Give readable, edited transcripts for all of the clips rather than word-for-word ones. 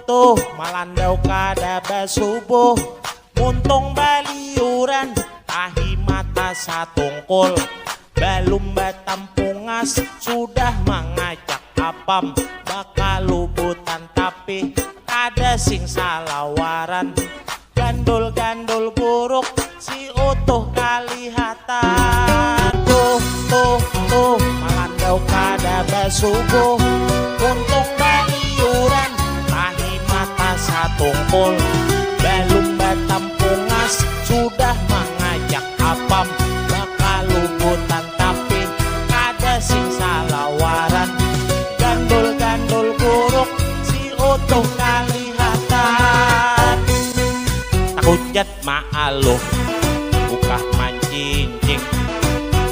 tuh malandau kada basubuh muntung baliuran tahi mata satungkul belum batampungas sudah mengajak apam bakal lubutan tapi ada sing salawaran gandul-gandul buruk si utuh kalihatan tuh malandau kada basubuh untung baliuran tahi mata satungkul belum batampungas sudah mengajak apam bakal lubutan tapi ada sing salawaran gandul-gandul buruk si utuh kalihatan takujat maaluh buka mancincing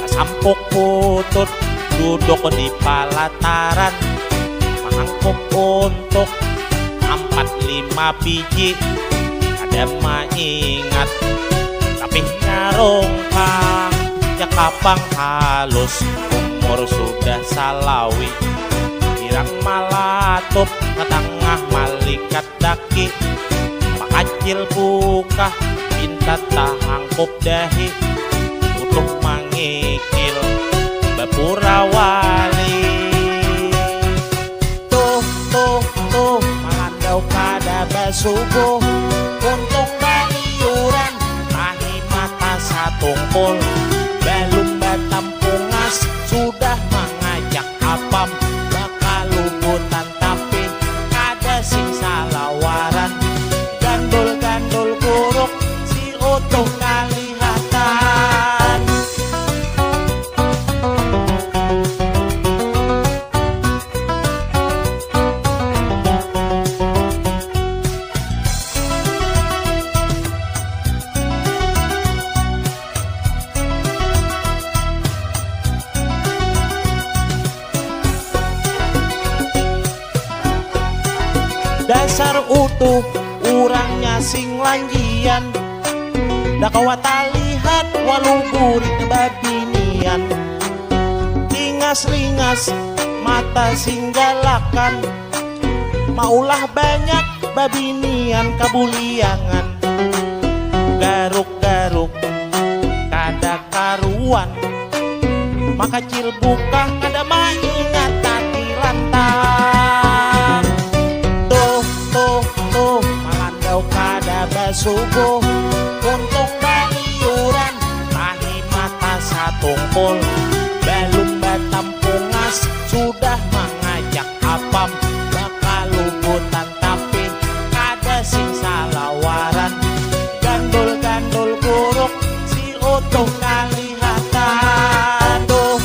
sampuk putut duduk di palataran mangkuk untuk 4-5 biji ada maingat tapi ngarongkang jakapang halus umur sudah salawi irang malatup ke tengah malikat daki makacil buka minta tahangkup dahi utuh mangikil bapurawali tuh malandau kada basubuh untung baliuran tahi mata satungkul belum batampungas sudah mengajak apam bakal lubutan tapi ada sing salawaran gandul-gandul buruk si utuh kalihatan dasar utuh urangnya sing lanjian dah kawata lihat walau burit babinian lingas-lingas mata sing galakan maulah banyak babinian kabuliangan garuk-garuk kada karuan maka cil buka kada maingat tati lantang tuh malandau kada basubuh untung baliuran tahi mata satungkul belum batampungas sudah mengajak apam bakal lubutan tapi kada sing salawaran gandul-gandul buruk si utuh kalihatan tuh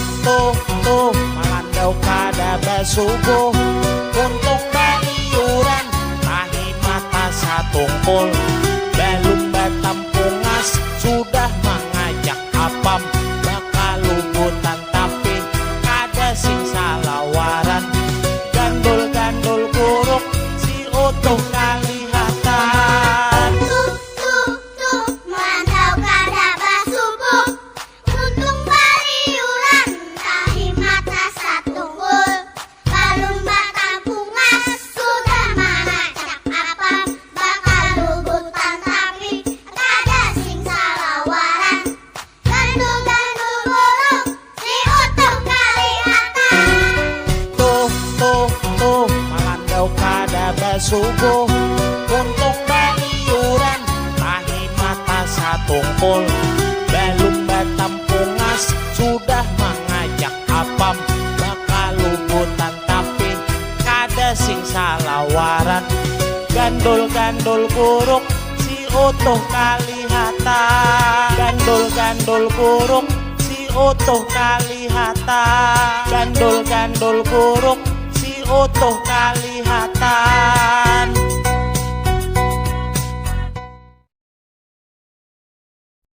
malandau kada basubuh untung baliuran tahi mata satungkul belum batampungas sudah mengajak apam bakal lubutan tapi kada sing salawaran gandul-gandul buruk si utuh kalihatan tuh malandau kada basubuh untung baliuran tahi mata satungkul belum batampungas sudah mengajak apam bakal lubutan tapi kada sing salawaran gandul-gandul buruk si utuh kalihatan tuh malandau kada basubuh untung baliuran tahi mata satungkul belum batampungas sudah mengajak apam bakal lubutan tapi kada sing salawaran gandul-gandul buruk si utuh kalihatan gandul-gandul buruk si utuh kalihatan gandul-gandul buruk si utuh kalihatan